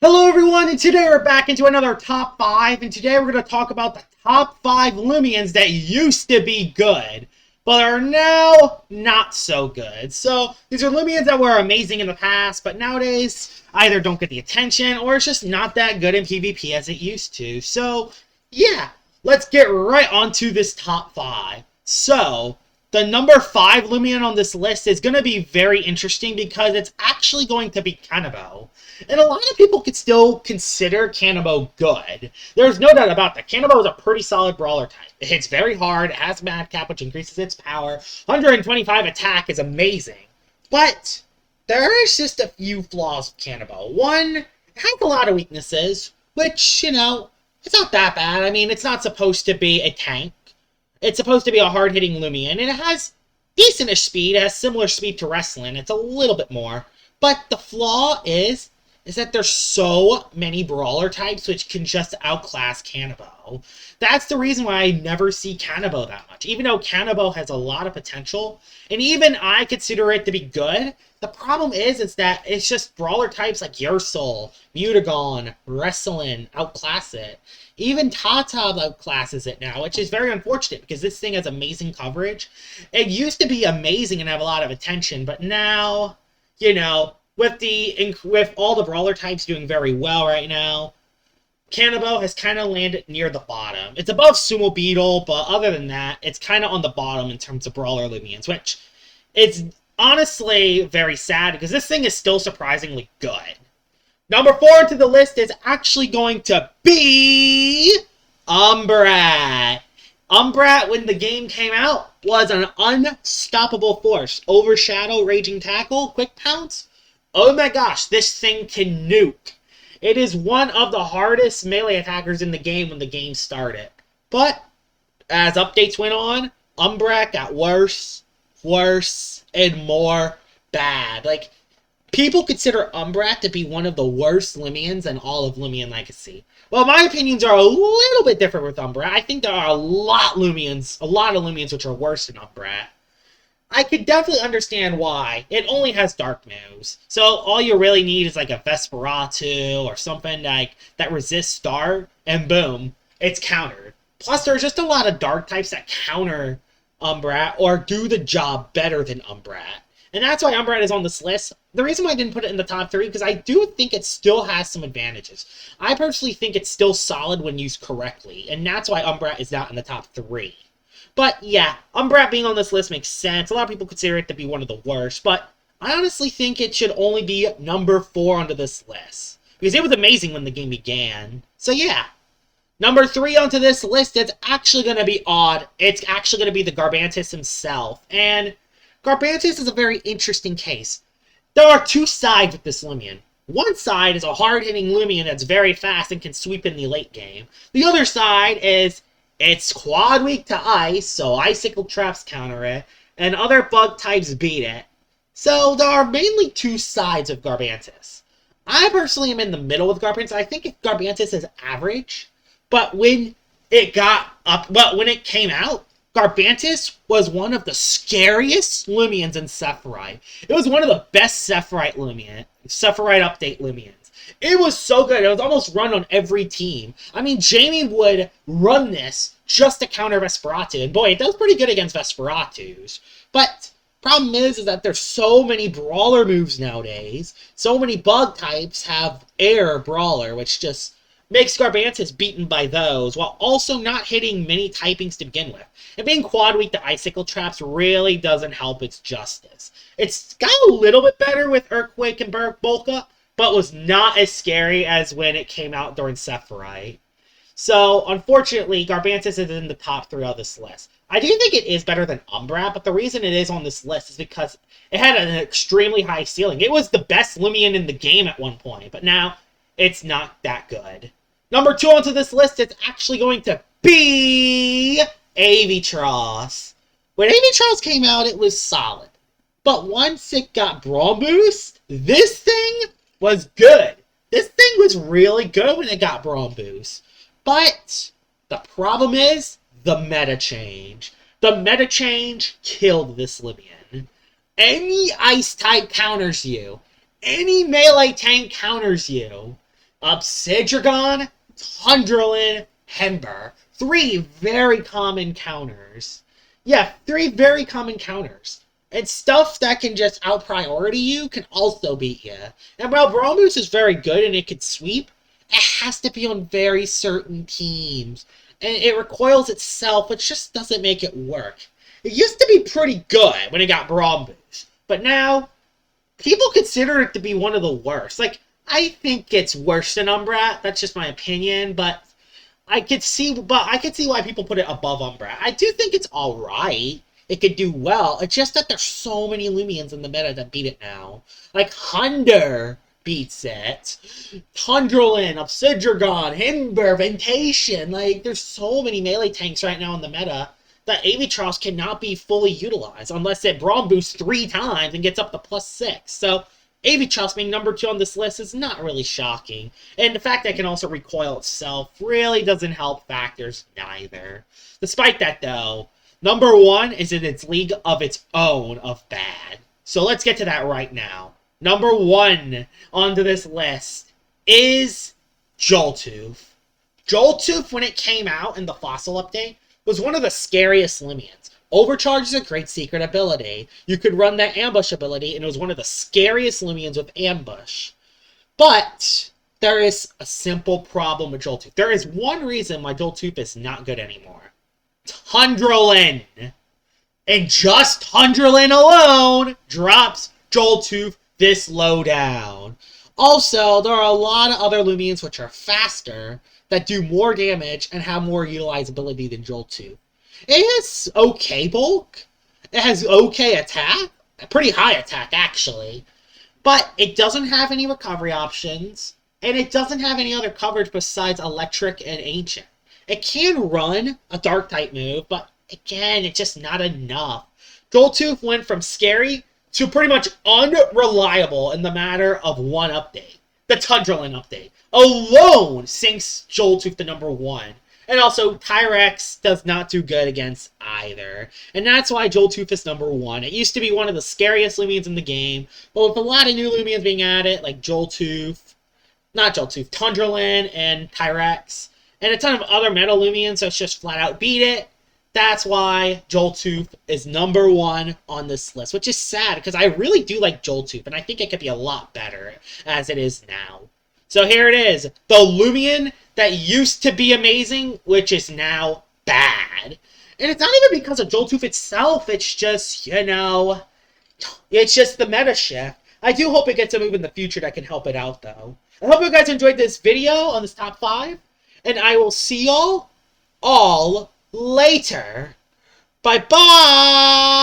Hello everyone, and today we're back into another top 5, and today we're going to talk about the top 5 Loomians that used to be good, but are now not so good. So, these are Loomians that were amazing in the past, but nowadays either don't get the attention, or it's just not that good in PvP as it used to. So, yeah, let's get right onto this top 5. So, the number 5 Loomian on this list is going to be very interesting because it's actually going to be Cannibal. And a lot of people could still consider Cannibal good. There's no doubt about that. Cannibal is a pretty solid brawler type. It hits very hard, it has Madcap, which increases its power. 125 attack is amazing. But there is just a few flaws with Cannibal. One, it has a lot of weaknesses, which, it's not that bad. I mean, it's not supposed to be a tank. It's supposed to be a hard-hitting Loomian, and it has decentish speed. It has similar speed to Wrestling. It's a little bit more. But the flaw is that there's so many brawler types which can just outclass Cannibal. That's the reason why I never see Cannibal that much. Even though Cannibal has a lot of potential, and even I consider it to be good, the problem is that it's just brawler types like Ursul, Mutagon, Wrestling outclass it. Even Tatab outclasses it now, which is very unfortunate because this thing has amazing coverage. It used to be amazing and have a lot of attention, but now, with all the brawler types doing very well right now, Cannibal has kind of landed near the bottom. It's above Sumo Beetle, but other than that, it's kind of on the bottom in terms of brawler Loomians, which is honestly very sad because this thing is still surprisingly good. Number 4 into the list is actually going to be Umbra. Umbra, when the game came out, was an unstoppable force. Overshadow, Raging Tackle, Quick Pounce. Oh my gosh, this thing can nuke. It is one of the hardest melee attackers in the game when the game started. But, as updates went on, Umbra got worse, and more bad. People consider Umbra to be one of the worst Loomians in all of Loomian Legacy. Well, my opinions are a little bit different with Umbra. I think there are a lot of Loomians which are worse than Umbra. I could definitely understand why. It only has dark moves. So all you really need is like a Vesperatu or something like that resists dark, and boom, it's countered. Plus, there's just a lot of dark types that counter Umbra or do the job better than Umbra. And that's why Umbra is on this list. The reason why I didn't put it in the top 3, because I do think it still has some advantages. I personally think it's still solid when used correctly, and that's why Umbra is not in the top 3. But yeah, Umbra being on this list makes sense. A lot of people consider it to be one of the worst, but I honestly think it should only be number 4 onto this list. Because it was amazing when the game began. So yeah. Number 3 onto this list is actually going to be odd. It's actually going to be the Garbanus himself. And Garbanus is a very interesting case. There are two sides with this Loomian. One side is a hard-hitting Loomian that's very fast and can sweep in the late game. The other side is it's quad weak to ice, so icicle traps counter it, and other bug types beat it. So there are mainly two sides of Garbanus. I personally am in the middle with Garbanus. I think Garbanus is average, but when it came out, Garbanus was one of the scariest Loomians in Sephirite. It was one of the best Sephirite update Loomians. It was so good. It was almost run on every team. I mean, Jamie would run this just to counter Vesperatu. And boy, it does pretty good against Vesperatus. But problem is that there's so many brawler moves nowadays. So many bug types have air brawler, which just makes Garbanus beaten by those, while also not hitting many typings to begin with. And being quad weak to icicle traps really doesn't help its justice. It's got a little bit better with Earthquake and Bulk Up, but was not as scary as when it came out during Sephirite. So, unfortunately, Garbanus is in the top 3 on this list. I do think it is better than Umbra, but the reason it is on this list is because it had an extremely high ceiling. It was the best Loomian in the game at one point, but now it's not that good. Number 2 onto this list is actually going to be Aviatross. When Aviatross came out, it was solid. But once it got Brawl Boost, this thing was good. This thing was really good when it got Brawl Boost. But the problem is the meta change. The meta change killed this Loomian. Any ice type counters you. Any melee tank counters you. Obsidian, Tundrolin, Hember. 3 very common counters. Yeah, 3 very common counters. And stuff that can just out-priority you can also beat you. And while Bromus is very good and it can sweep, it has to be on very certain teams. And it recoils itself, which just doesn't make it work. It used to be pretty good when it got Braum Boost. But now, people consider it to be one of the worst. Like, I think it's worse than Umbra. That's just my opinion, but I could see why people put it above Umbra. I do think it's alright. It could do well. It's just that there's so many Loomians in the meta that beat it now. Like, Hunder beats it. Tundrolin, Obsidian, Himber, Ventation. Like, there's so many melee tanks right now in the meta that Aviatross cannot be fully utilized unless it Braum boosts 3 times and gets up to +6. So, Aviatross being number 2 on this list is not really shocking. And the fact that it can also recoil itself really doesn't help factors neither. Despite that, though, number 1 is in its league of its own of bad. So let's get to that right now. Number 1 onto this list is Joltooth. Joltooth, when it came out in the Fossil update, was one of the scariest Loomians. Overcharge is a great secret ability. You could run that ambush ability, and it was one of the scariest Loomians with ambush. But there is a simple problem with Joltooth. There is one reason why Joltooth is not good anymore. Tundrolin. And just Tundrolin alone drops Joltooth this low down. Also, there are a lot of other Loomians which are faster, that do more damage, and have more utilizability than Joltooth. It has okay bulk. It has okay attack. A pretty high attack, actually. But it doesn't have any recovery options. And it doesn't have any other coverage besides Electric and Ancient. It can run a Dark-type move, but again, it's just not enough. Joltooth went from scary to pretty much unreliable in the matter of one update. The Tundrolin update alone sinks Joltooth to number 1. And also, Tyrex does not do good against either. And that's why Joltooth is number 1. It used to be one of the scariest Loomians in the game, but with a lot of new Loomians being added, like Tundrolin and Tyrex, and a ton of other Meta Loomians that just flat out beat it, that's why Joltooth is number 1 on this list, which is sad, because I really do like Joltooth, and I think it could be a lot better as it is now. So here it is, the Loomian that used to be amazing, which is now bad. And it's not even because of Joltooth itself, it's just, it's just the meta shift. I do hope it gets a move in the future that can help it out, though. I hope you guys enjoyed this video on this top 5, and I will see y'all all later. Bye-bye!